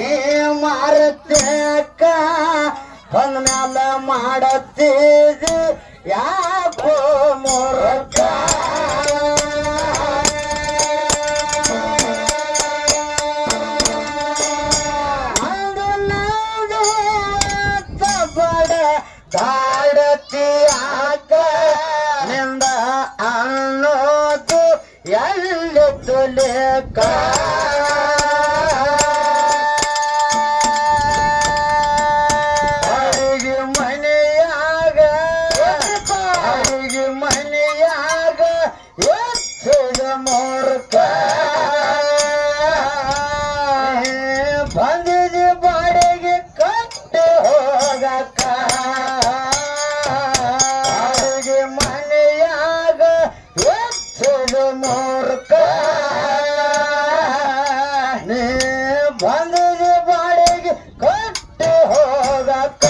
ಏ ಮಾರತ್ಯಾಕ ಬಂದ ಮ್ಯಾಲ ಮಾಡತ್ತೀದಿ ಯಾಕೋ ಮೂರ್ಖ ಗಾಡತಿಯಾಕ ನಿಂದ ಅನ್ನೋದು ಎಲ್ಲಿ ತುಲೇಕ ಅಡಿಗೆ ಮನೆಯಾಗ ಹೆಚ್ಚಿದ ಮೂರ್ಖ ಬಂದಿದೆ ಬಾಡಿಗೆ ಕಟ್ಟಿ ಹೋಗಕ್ಕ ಮೂರ್ಖ ನೀ ಬಂದಿದೆ ಬಾಡಿಗೆ ಕಟ್ಟಿ ಹೋಗಕ್ಕ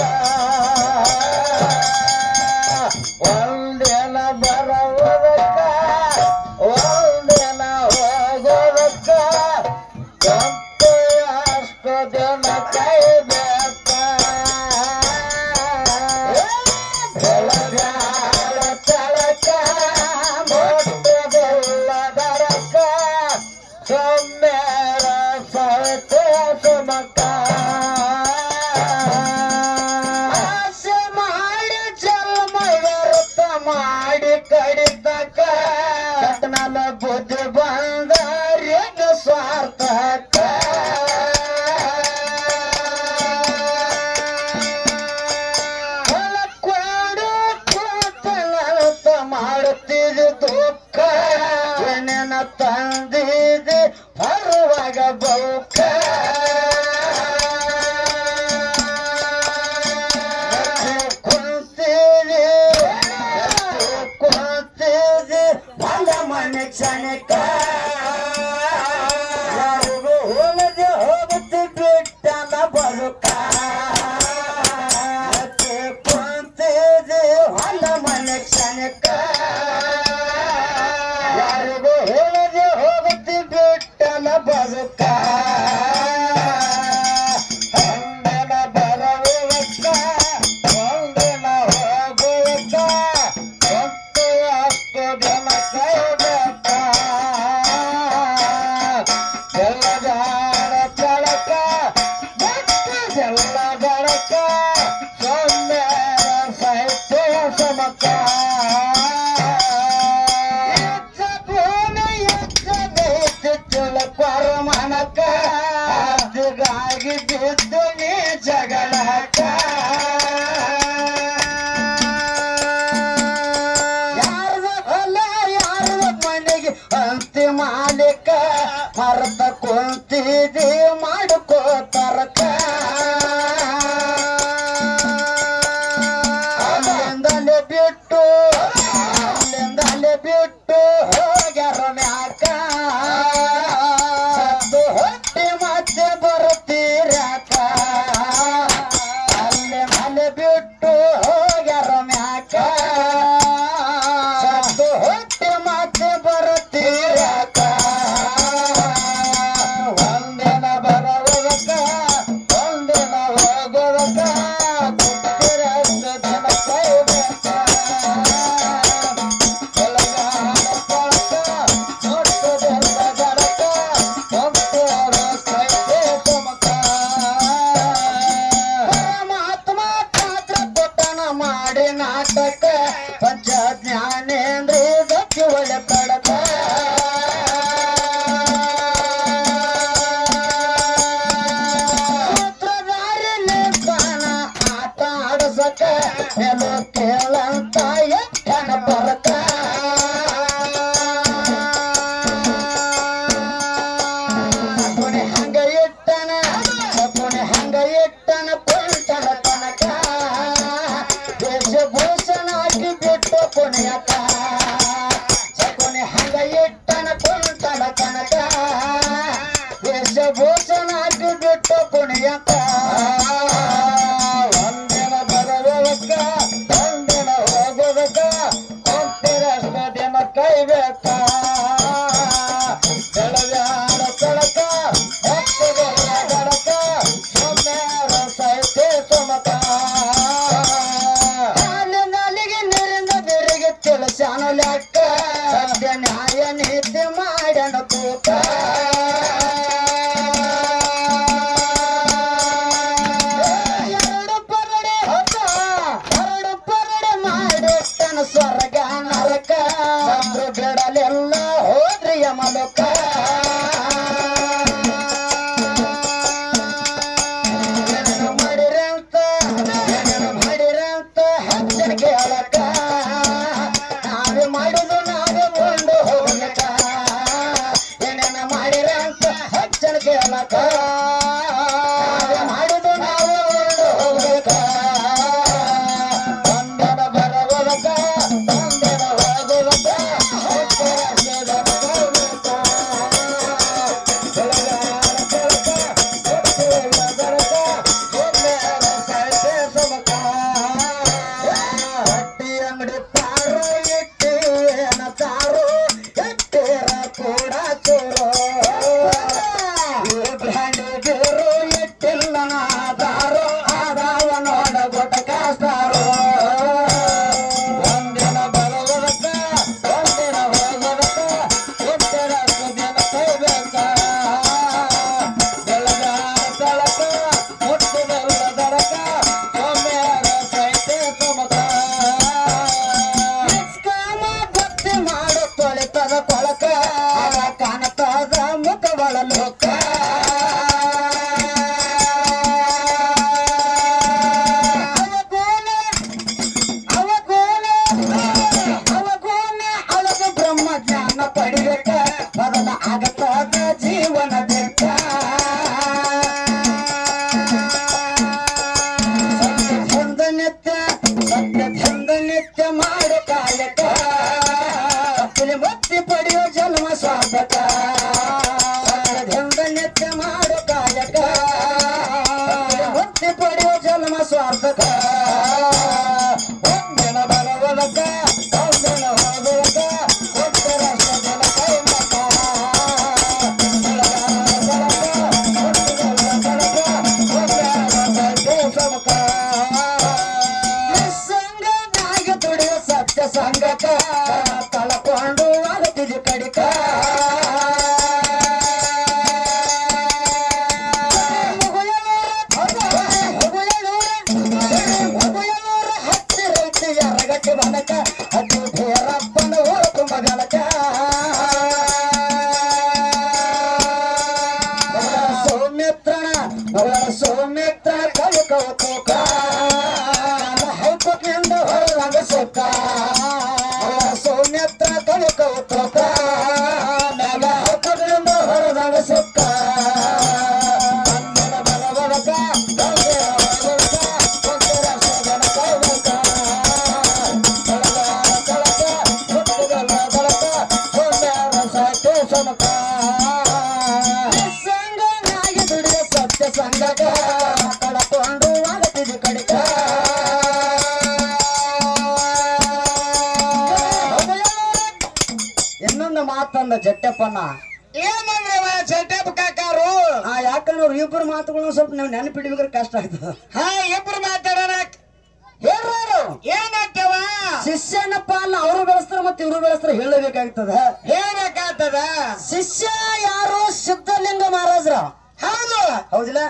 ಒಂದಿನ ಬರೋದಕ್ಕ ಒಂದಿನ ಹೋಗೋದಕ್ಕ ಕಪ್ಪು ಅಷ್ಟು ದಿನ ಕಾಯ್ಬೇಕ ಬೆಳಗಾಲ ತಳಕ ಸೊಮ್ಮೇರ ಸಹಿತ ಸುಮಕ ಆಸೆ ಮಾಡಿ ಜನ್ಮ ವ್ಯರ್ಥ ಮಾಡಿ ಕಡಿತಕ ಕಟ್ನಲ ಬುದ್ಧಿ ಬಂದರೇಗ ಸ್ವಾರ್ಥಕ ಹೊಲಕ್ಕೋಡು ಕೂತಲಂತ ಮಾಡುತ್ತಿದ್ದು ದುಃಖ ಏನೇನ ತಂದಿದೆ ಬರುವಾಗ ಬೌಕ ಕುಂತಿದೆ ಬಂದ ಮನೆ ಕ್ಷಣಿಕ ಯಾರಿಗೂ ಹೋಗದೆ ಹೋಗುತ್ತೆ ಬಿಟ್ಟನ ಬದುಕ ಕುಂತಿದೆ ಬಂದ ಮನೆ ಕ್ಷಣಿಕ ಯಾರಿಗೂ ಹೇಳದೆ ಹೋಗುತ್ತೆ ಬಿಟ್ಟನ ಬದುಕ ಒಂದಿನ ಬರುವುದಕ್ಕ ಒಂದಿನ ಹೋಗುವುದಕ್ಕ ಹೊತ್ತು ಅಷ್ಟು ದಿನ ಕೈಬೇಕ ಎಲ್ಲದಾರ ಚಳಕ ಎಲ್ಲ ಬಳಕ ಸೊಮ್ಮೇರ ಸಾಹಿತ್ಯ ಸಮಕ ಪರಮನಕ ಅದಿಗಾಗಿ ಬಿದ್ದು ನೀ ಜಗಳಕ ಯಾರದ ಹೊಲ ಯಾರದ ಮನೆಗೆ ಅಂತಿ ಮಾಲಿಕ ಮರದ ಕುಂತಿದೆ ಮಾಡ್ಕೋತರಕ ಅಲ್ಲಿಂದಲೇ ಬಿಟ್ಟು ಹೋಗ್ಯಾರ ಮ್ಯಾಕ ಹೊಟ್ಟೆ ಮತ್ತೆ ಬರುತ್ತೀರಕ ಅಲ್ಲೇ ಬಿಟ್ಟು ಹೋಗ್ಯಾರ ಮ್ಯಾಕ ಹೊಟ್ಟೆ ಮತ್ತೆ ಬರುತ್ತೀರಕ ಒಂದಿನ ಬರುವುದಕ್ಕ ಒಂದಿನ ಹೋಗುವುದಕ್ಕ ಕುತ್ತಿರಷ್ಟು ದಿನ ಕೈಬೇಕ ಮಾಡಿ ನಾಟಕ ಪಂಚ ಜ್ಞಾನೇಂದ್ರ ಗತಿ ಒಳ್ಳೆ ಕಡಕ ಸೂತ್ರಧಾರಿಲೆ ಪಾನ ಆಟ ಆಡಸಕ ನೆಲ ಕೇಳಂತ ಎಟ್ಟನ ಬರಕ ಹಂಗ ಇಟ್ಟನ ಕುಂಟನ ತನಕ ಭೂಷಣ ಹಾಕಿ ಬಿಟ್ಟು ಕೊನೆಯಕ ಸಕೊನೆ ಹಂಗ ಇಟ್ಟನ ಕುಂಟನ ತನಕ ವೇಷಭೂಷಣ ಹಾಕಿ ಬಿಟ್ಟು ಕೊನೆಯಕ ಒಂದಿನ ಬರೋದಕ್ಕ ಒಂದಿನ ಹೋಗೋದಕ್ಕ ಕೊಂತಿರಷ್ಟು ದಿನ ಕೈಬೇಕ ಬೆಳಗಾಡ ಕಳಕ ಹೊತ್ತದಲ್ಲ ಗಡಕ ಮದ್ದೆ ಮಾಡ್ಯಾನ ತೂಕ ಎರಡು ಪರಡೆ ಮಾಡಿಟ್ಟನ ಸ್ವರ್ಗ ನರಕ ಬಂದ್ರು ಬಿಡಲೆಲ್ಲ ಹೋದ್ರಿ ಯಮಲೋಕ ಮಾಡಿರಂತ ಹಚ್ಚನ ಕೇಳಕ ನಾವೇ ಮಾಡುದು ನಾವೇ ಕೊಂಡು ಹೋಗಕ ಏನೇನ ಮಾಡಿರಂತ ಹಚ್ಚನ ಕೇಳಕ ನಾವೇ ಮಾಡುದು ನಾವೇ ಕೊಂಡು ಹೋಗಕ ಒಂದನ ಬರವಲಕ ಒಂದನ ಹೋಗುವಕ ಮುಕ್ತಿ ಪಡೆಯೋ ಜನ್ಮ ಸ್ವಾಗತ ನಿತ್ಯ ಮಾಡೋ ಕಾಯಕ ಮುಕ್ತಿ ಪಡೆಯೋ ಜನ್ಮ ಸ್ವಾರ್ಥಕ ಒಂದಿನ ಬರವಲಕ ಒಂದಿನ ಹೋಗುವಕ ಒತ್ತರಷ್ಟ ಜನ ಕೈಮಕ ಸಂಗನಾಗಿ ದುಡಿಯೋ ಸತ್ಯ ಸಂಗಕ ತಳಕೊಂಡು ಆಗತಿದು ಕಡಿಕ ಎರಗಟ್ಟಿ ಬನಕ ಅದು ಭೇರಪ್ಪನ ಹೊರತು ಮಗನಕ ಸೌಮಿತ್ರನ ಕವಿ ಕೌತುಕ ಹೈಕೋಟ್ನಿಂದ ಹೊರದಂಗ ಸುಖ ಸೌಮಿತ್ರ ಕವಿ ಕೌತುಕ ಹೈಕೋಟ್ನಿಂದ ಹೊರದಂಗ ಸುಖ ಸಂಗನಾಗಿ ದುಡಿಯ ಸತ್ಯ ಸಂಗಕ ಕಳಕೊಂಡು ಆಗತಿದು ಕಡಿಕ ಇನ್ನೊಂದು ಮಾತಂದ ಜಟ್ಟಪ್ಪನ ಏನಂದ್ರೆ ಜಟ್ಟಪ್ಪ ಕಾಕಾರು ಯಾಕಂದ್ರೆ ಅವ್ರು ಇಬ್ಬರು ಮಾತುಗಳನ್ನ ಸ್ವಲ್ಪ ನೀವು ನೆನಪಿಡ್ಬೇಕಾದ್ರೆ ಕಷ್ಟ ಆಗ್ತದ ಇಬ್ರು ಮಾತಾಡೋಣ ಹೇಳ್ರು ಏನಾಗ್ತವ ಶಿಷ್ಯನ ಪಾಲನ ಅವರು ಬೆಳೆಸ್ತಾರ ಮತ್ತೆ ಇವರು ಬೆಳೆಸ್ತಾರ ಹೇಳಬೇಕಾಗ್ತದ ಹೇಳ್ಬೇಕಾಗ್ತದ ಶಿಷ್ಯ ಯಾರು ಸಿದ್ಧಲಿಂಗ ಮಹಾರಾಜ್ರ ಹೌದು ಹೌದಿಲ್ಲ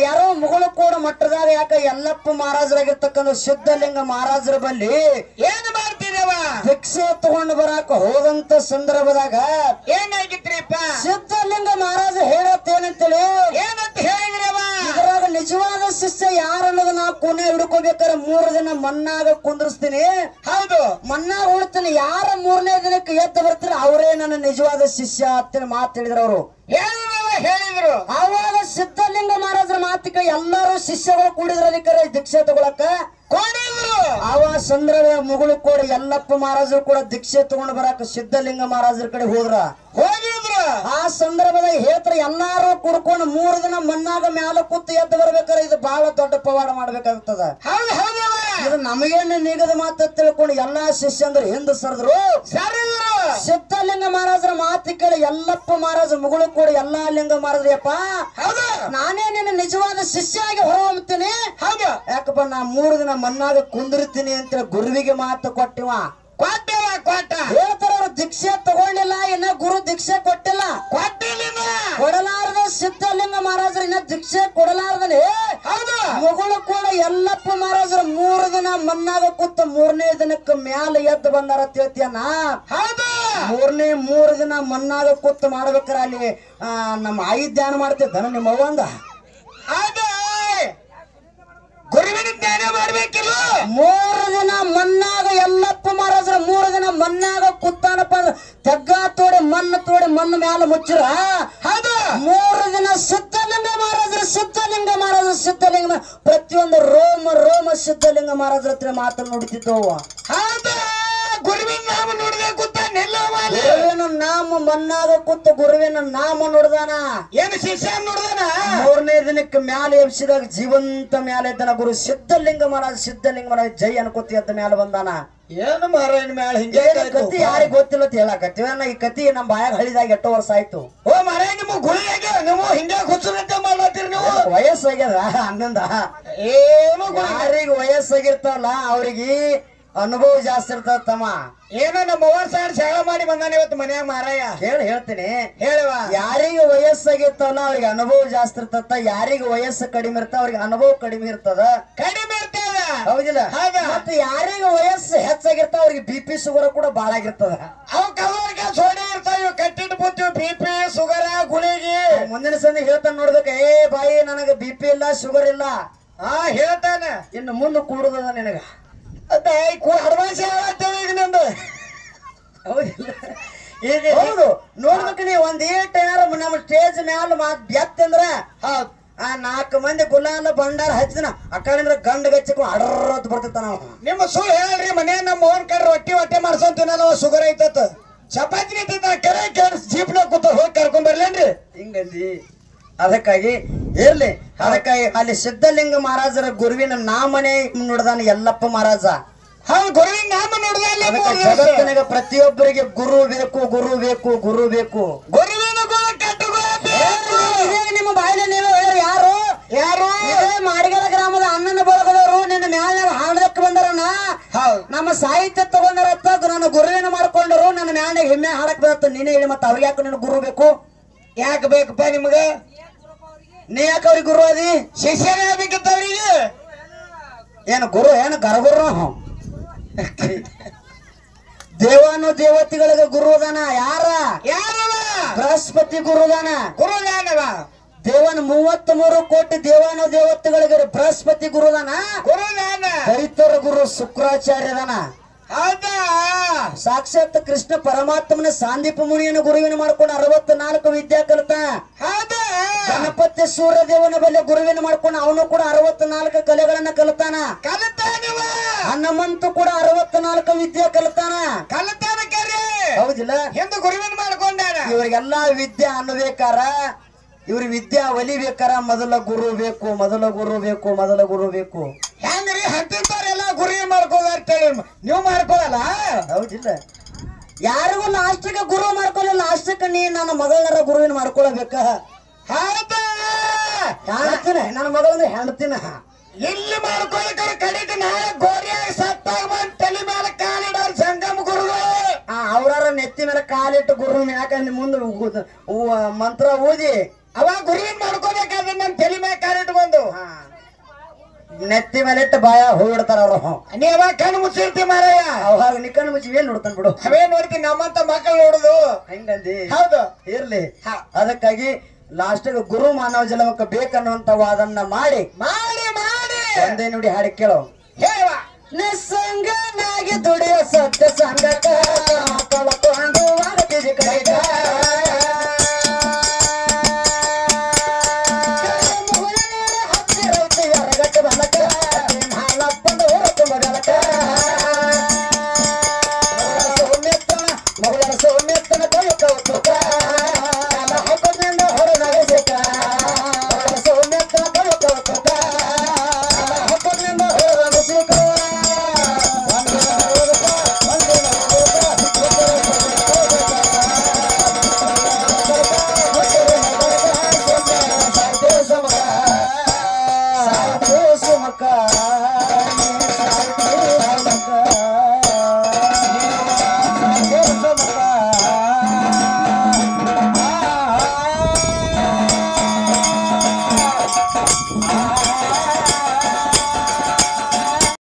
ಯಾರೋ ಮುಗುಳು ಕೂಡ ಮಟ್ಟದಾಗ ಯಾಕ ಯಲ್ಲಪ್ಪ ಮಹಾರಾಜರಾಗಿರ್ತಕ್ಕಂಥ ಸಿದ್ಧಲಿಂಗ ಮಹಾರಾಜರ ಬಲ್ಲಿ ಏನ್ ಮಾಡ್ತಿದೇವ ಭಿಕ್ಷೆ ತಗೊಂಡು ಬರಾಕ ಹೋದಂತ ಸಂದರ್ಭದಾಗ ಏನಾಗಿತ್ರಿಪ್ಪ ಸಿದ್ಧಲಿಂಗ ಮಹಾರಾಜ ಹೇಳತ್ತೇನಂತೇಳಿ ಏನಂತ ಹೇಳಿದ್ರವ ಇದ್ರಾಗ ನಿಜವಾದ ಶಿಷ್ಯ ಯಾರ ಅನ್ನೋದು ನಾ ಕೊನೆ ಹಿಡ್ಕೋಬೇಕಾರೆ 3 ದಿನ ಮಣ್ಣಾಗ ಕುಂದ್ರಿಸ್ತೀನಿ ಹೌದು ಮಣ್ಣಾಗ ಉಳ್ತೀನಿ ಯಾರ 3ನೇ ದಿನಕ್ಕೆ ಎದ್ದು ಬರ್ತಾರೆ ಅವರೇ ನನ್ನ ನಿಜವಾದ ಶಿಷ್ಯ ಅಂತೇಳಿ ಮಾತು ಹೇಳಿದ್ರು ಅವರು ಹೇಳಿದ್ರು ಆವಾಗ ಸಿದ್ಧಲಿಂಗ ಮಹಾರಾಜರ ಮಾತಿಗೆ ಎಲ್ಲರೂ ಶಿಷ್ಯಗಳು ಕೂಡಿದ್ರ ಅದಕ್ಕೆ ದೀಕ್ಷೆ ತಗೊಳಕ ಕೊಡಿದ್ರು ಆವ ಸಂದರ್ಭ ಮುಗುಳು ಕೂಡ ಯಲ್ಲಪ್ಪ ಮಹಾರಾಜರು ಕೂಡ ದೀಕ್ಷೆ ತಗೊಂಡು ಬರಾಕ ಸಿದ್ಧಲಿಂಗ ಮಹಾರಾಜರ ಕಡೆ ಹೋಗಿದ್ರು ಆ ಸಂದರ್ಭದಾಗ ಹೇಳ್ತಾರೆ ಎಲ್ಲಾರು ಕುಡ್ಕೊಂಡು 3 ದಿನ ಮಣ್ಣಾಗ ಮ್ಯಾಲ ಕೂತು ಎದ್ದು ಬರ್ಬೇಕಾದ್ರೆ ಇದು ಬಹಳ ದೊಡ್ಡ ಪವಾಡ ಮಾಡ್ಬೇಕಾಗ್ತದ ಇದು ನಮಗೇನು ನಿಗದ ಮಾತ ತಿಳ್ಕೊಂಡು ಎಲ್ಲಾ ಶಿಷ್ಯಂದ್ರು ಹಿಂದೆ ಸರಿದ್ರು ಸಿದ್ಧಲಿಂಗ ಮಹಾರಾಜರ ಮಾತು ಕೇಳಿ ಯಲ್ಲಪ್ಪ ಮಹಾರಾಜ ಮುಗುಳು ಕೂಡ ಎಲ್ಲಾ ಲಿಂಗ ಮಹಾರಾಜರಪ್ಪ ನಾನೇ ನಿನ್ನ ನಿಜವಾದ ಶಿಷ್ಯ ಆಗಿ ಹೊರಹೊಮ್ಮತೀನಿ ಯಾಕಪ್ಪ ನಾ 3 ದಿನ ಮಣ್ಣಾಗ ಕುಂದಿರ್ತೀನಿ ಅಂತ ಗುರುವಿಗೆ ಮಾತು ಕೊಟ್ಟಿವ ಕೊಟ್ಟ ಹೇಳ್ತಾರ ಅವ್ರು ದೀಕ್ಷೆ ತಗೊಂಡಿಲ್ಲ ಇನ್ನ ಗುರು ದೀಕ್ಷೆ ಕೊಟ್ಟಿಲ್ಲ ಕೊಡಲಾರದ ಸಿದ್ಧಲಿಂಗ ಮಹಾರಾಜರು ಇನ್ನ ದೀಕ್ಷೆ ಕೊಡಲಾರದನೆ ಹೌದು ಮುಗಳು ಕೂಡ ಯಲ್ಲಪ್ಪ ಮಹಾರಾಜರು 3 ದಿನ ಮಣ್ಣಾಗ ಕೂತ 3ನೇ ದಿನಕ್ಕೆ ಮ್ಯಾಲ ಎದ್ದು ಬಂದಾರ ತಿಳ್ತಿಯನ್ನ ಹೌದು 3 ದಿನ ಮಣ್ಣಾಗ ಕೂತ್ ಮಾಡ್ಬೇಕಾರ ಅಲ್ಲಿ ನಮ್ಮ ಆಯಿ ಧ್ಯಾನ ಮಾಡ್ತಿದ್ದಾನ ನಿಮ್ಮ ಅವ್ವಂದ ಹೌದು ಗುರುವಿನ ಧ್ಯಾನ ಮಾಡ್ಬೇಕಿಲ್ಲ 3 ದಿನ ಮಣ್ಣಾಗ ಯಲ್ಲಪ್ಪ ಮಹಾರಾಜರ 3 ದಿನ ಮಣ್ಣಾಗ ಕೂತಾನಪ್ಪ ಅಂದ್ರ ತೆಗ್ಗ ತೋಡಿ ಮಣ್ಣು ಮ್ಯಾಲ ಮುಚ್ಚಿರ ಹೌದು 3 ದಿನ ಸಿದ್ಧಲಿಂಗ ಸಿದ್ಧಲಿಂಗ ಪ್ರತಿಯೊಂದು ರೋಮ ಸಿದ್ಧಲಿಂಗ ಮಹಾರಾಜರ ಹತ್ರ ಮಾತನ್ನು ನುಡಿತಿದ್ದವು ಹೌದು ಗುರುವಿನ ನಾಮ ನೋಡಿದೆ ಕೂತ ಗುರುವಿನ ನಾಮ ಮಣ್ಣಾಗ ಕೂತ ಗುರುವಿನ ನಾಮ ನುಡ್ದಾನ ಏನು ಶಿಷ್ಯ ನೋಡ್ದಾನ 3ನೇ ದಿನಕ್ಕೆ ಮ್ಯಾಲೆ ಎಬ್ಸಿದಾಗ ಜೀವಂತ ಮ್ಯಾಲೆ ಇದ್ದಾನ ಗುರು ಸಿದ್ಧಲಿಂಗ ಮಹಾರಾಜ ಜೈ ಅನ್ಕೋತಿ ಅದ ಮ್ಯಾಲ ಬಂದಾನ ಏನು ಮಾರಾಯಣ ಮ್ಯಾಲ ಹಿಂಗೆ ಕತಿ ಯಾರಿಗ ಗೊತ್ತಿಲ್ಲ ಅಂತ ಹೇಳಕತ್ತೀವ ಈ ಕತಿ ನಮ್ಮ ಬಾಯಾಗ ಹಳಿದಾಗ 8 ವರ್ಷ ಆಯ್ತು ಓ ಮಾರಾಯ ನಿಮ್ಮ ಗುರುವಿಗೆ ನೀವು ಹಿಂಗೆ ಹುಚ್ಚುರಂತೆ ಮಾಡ್ಲತ್ತೀರಿ ನೀವು ವಯಸ್ಸಾಗ್ಯದ ಹಂಗಂದ ಏನು ಯಾರಿಗ ವಯಸ್ಸಾಗಿರ್ತಾವಲ್ಲ ಅವ್ರಿಗೆ ಅನುಭವ ಜಾಸ್ತಿ ಇರ್ತಾವ ತಮ್ಮ ಏನೋ ನಮ್ಮ ಅವ್ವ ಸಾಡ್ ಶಾಳ ಮಾಡಿ ಬಂದಾನ ಇವತ್ತು ಮನ್ಯಾಗ ಮಾರಾಯ ಹೇಳ್ತೀನಿ ಹೇಳುವ ಯಾರಿಗೆ ವಯಸ್ಸಾಗಿರ್ತಾವಲ್ಲ ಅವ್ರಿಗೆ ಅನುಭವ ಜಾಸ್ತಿ ಇರ್ತದ ಯಾರಿಗೆ ವಯಸ್ಸು ಕಡಿಮೆ ಇರ್ತಾವ ಅವ್ರಿಗೆ ಅನುಭವ ಕಡಿಮೆ ಇರ್ತದ ಕಡಿಮೆ ಇರ್ತದ ಹೌದಿಲ್ಲ ಮತ್ತೆ ಯಾರಿಗೆ ವಯಸ್ಸು ಹೆಚ್ಚಾಗಿರ್ತಾವ ಅವ್ರಿಗೆ BP ಶುಗರ್ ಕೂಡ ಬಾಳ ಆಗಿರ್ತದ ಅವ್ ಕವರ್ಗೆ ಸೋಡೆ ಇರ್ತಾವ ಕಟ್ಟಿಟ್ಟು ಬುತ್ತಿ BP ಶುಗರ್ ಗುಳಿಗೆ ಮುಂದಿನ ಸಂದಿ ಹೇಳ್ತಾನ ನೋಡ್ಬೇಕ ಏ ಬಾಯಿ ನನಗ BP ಇಲ್ಲ ಶುಗರ್ ಇಲ್ಲ ಹೇಳ್ತಾನ ಇನ್ನು ಮುಂದೆ ಕೂಡುದದ ನಿನಗ ಅಡ್ವಾನ್ಸ್ ಹೇಳತ್ತೇವೆ ಈಗ ನಂದು ಈಗ ಹೌದು ನೋಡ್ಬೇಕು ನೀವು ಒಂದ್ ನಮ್ಮ ಸ್ಟೇಜ್ ಮ್ಯಾಲ ಬೆತ್ತಂದ್ರ ಆ 4 ಮಂದಿ ಗುಲಾಲ ಭಂಡಾರ ಹಚ್ಚಿದನ ಆ ಕಡೆಂದ್ರ ಗಂಡ ಗಚ್ಚಕು ಅಡರ್ರತ್ ಬರ್ತಿತ್ತ ನಾವು ನಿಮ್ಮ ಸುಳ್ಳು ಹೇಳ್ರಿ ಮನೆ ನಮ್ಮ ಓನ್ ಕಡೆ ರೊಟ್ಟಿ ಮಾಡ್ಸಂತೀನಲ್ಲ ಶುಗರ್ ಐತತ್ ಚಪಾತಿ ಐತೈತ ಕೆರೆ ಜೀಪ್ನ ಕೂತ ಹೋಗಿ ಕರ್ಕೊಂಡ್ ಬರ್ಲೇನ್ರಿ ಹಿಂಗಂದಿ ಅದಕ್ಕಾಗಿ ಇರ್ಲಿ ಅದಕ್ಕಾಗಿ ಅಲ್ಲಿ ಸಿದ್ಧಲಿಂಗ ಮಹಾರಾಜರ ಗುರುವಿನ ನಾಮನೆ ನುಡ್ದಾನ ಯಲ್ಲಪ್ಪ ಮಹಾರಾಜ ಹೌದು ಗುರುವಿನ ನಾಮ ನೋಡಿದ ಜಗತ್ತಿನಾಗ ಪ್ರತಿಯೊಬ್ಬರಿಗೆ ಗುರು ಬೇಕು ಗುರುವಿನ ಗುರು ಕಟ್ಟು ನಿಮ್ಮ ಬಾಯಿಲೆ ನೀವು ಯಾರು ಮಾಡಿಗಲ ಗ್ರಾಮದ ಅಣ್ಣನ ಬಳಗದವರು ನಿನ್ನ ಮ್ಯಾಲ ಹಾಡದಕ್ಕೆ ಬಂದಾರಣ್ಣ ನಮ್ಮ ಸಾಹಿತ್ಯ ತಗೊಂಡಾರತ್ತ ನನ್ನ ಗುರುವಿನ ಮಾಡ್ಕೊಂಡರು ನನ್ನ ಮ್ಯಾಲ ಹೆಮ್ಮೆ ಹಾಡಕ್ ಬರತ್ತ ನೀನೇ ಹೇಳಿ ಮತ್ತೆ ಅವ್ರಿಗೆ ಯಾಕೆ ನಿನ್ನ ಗುರು ಬೇಕು ಯಾಕೆ ಬೇಕಪ್ಪ ನಿಮ್ಗ ನೀ ಯಾಕೆ ಅವ್ರಿಗೆ ಗುರು ಅದಿ ಶಿಷ್ಯನ ಆಗ್ಬೇಕತ್ತ ಅವ್ರಿಗೆ ಏನು ಗುರು ಏನು ಗರಗುರು ದೇವಾನು ದೇವತೆಗಳಿಗೆ ಗುರುದಾನ ಯಾರವ ಬೃಹಸ್ಪತಿ ಗುರುದಾನ ದೇವನ 33 ಕೋಟಿ ದೇವಾನು ದೇವತೆಗಳಿಗೆ ಬೃಹಸ್ಪತಿ ಗುರುದಾನ ದೈತರ ಗುರು ಶುಕ್ರಾಚಾರ್ಯದಾನ ಹೌದಾ ಸಾಕ್ಷಾತ್ ಕೃಷ್ಣ ಪರಮಾತ್ಮನ ಸಾಂದೀಪ ಮುನಿಯನ್ನು ಗುರುವಿನ ಮಾಡ್ಕೊಂಡು 64 ವಿದ್ಯಾ ಕಲಿತ ಗಣಪತಿ ಸೂರ್ಯ ದೇವನ ಬಲ್ಲೆ ಗುರುವಿನ ಮಾಡ್ಕೊಂಡು ಅವನು ಕೂಡ 64 ಕಲೆಗಳನ್ನ ಕಲಿತಾನ ಹನುಮಂತು ಕೂಡ 64 ವಿದ್ಯೆ ಕಲಿತಾನ ಹೌದಿಲ್ಲ ಎಂದು ಗುರುವಿನ ಮಾಡ್ಕೊಂಡಾನ ಇವ್ರಿಗೆಲ್ಲಾ ವಿದ್ಯೆ ಅನ್ನಬೇಕಾರ ಇವ್ರ ವಿದ್ಯಾ ಒಲಿಬೇಕಾರ ಮೊದಲ ಗುರು ಬೇಕು ಹೆಂಗ್ರಿ ಹತ್ತಿರ್ತಾರೆಲ್ಲ ಗುರುವಿನ ಮಾಡ್ಕೋದಾರ ನೀವು ಮಾಡ್ಕೊಳಲ್ಲ ಹೌದಿಲ್ಲ ಯಾರಿಗೂ ಲಾಸ್ಟಿಗೆ ಗುರು ಮಾಡ್ಕೊಳ್ಳಿ ಲಾಸ್ಟಕ್ಕೆ ನೀ ನನ್ನ ಮಗಳನ್ನ ಗುರುವಿನ ಮಾಡ್ಕೊಳ್ಬೇಕ ಹೆಣ್ತಿನ ನನ್ನ ಮಗಳನ್ನ ಹೆಣ್ತಿನ ಇಲ್ಲಿ ಮಾಡ್ಕೊಳಕ ಕಡೆಗೆ ನಾಳೆ ಗೋರಿಯಾಗಿ ಸತ್ತಾಗ ಬಂದ್ ತಲೆ ಮೇಲೆ ಕಾಲಿಡೋರು ಸಂಗಮ ಗುರುಗಳು ಅವ್ರ ನೆತ್ತಿ ಮೇಲೆ ಕಾಲಿಟ್ಟು ಗುರು ಯಾಕಂದ್ರೆ ಮುಂದೆ ಮಂತ್ರ ಓದಿ ಅವಾಗ ಗುರುವಿನ ಮಾಡ್ಕೋಬೇಕಾದ್ರೆ ನಮ್ ತಲೆ ಮೇಲೆ ಕಾಲಿಟ್ಕೊಂಡು ನೆತ್ತಿ ಮೇಲೆ ಇಟ್ಟು ಬಾಯ ಹೋಗಿಡ್ತಾರ ಅವ್ರು ನೀ ಅವಾಗ ಕಣ್ಣು ಮುಚ್ಚಿರ್ತಿ ಮಾರಾಯ ಅವಾಗ ನೀ ಕಣ್ಣು ಮುಚ್ಚಿ ಏನ್ ನೋಡ್ತಾನ ಬಿಡು ಅವೇ ನೋಡ್ತೀನಿ ನಮ್ಮಂತ ಮಕ್ಕಳು ನೋಡುದು ಹೆಂಗಂದಿ ಹೌದು ಇರ್ಲಿ ಅದಕ್ಕಾಗಿ ಲಾಸ್ಟ್ ಗುರು ಮಾನವ ಜನ್ಮಕ್ಕೆ ಬೇಕನ್ನುವಂತ ವಾದನ್ನ ಮಾಡಿ ಒಂದೇ ನುಡಿ ಹಾಡಿ ಕೇಳೋ ಹೇಳ ನಿಸ್ಸಂಗನಾಗಿ ದುಡಿಯೋ ಸತ್ಯ ಸಂಗತ ಕಳಕೊಂಡು ಕಡೆಗ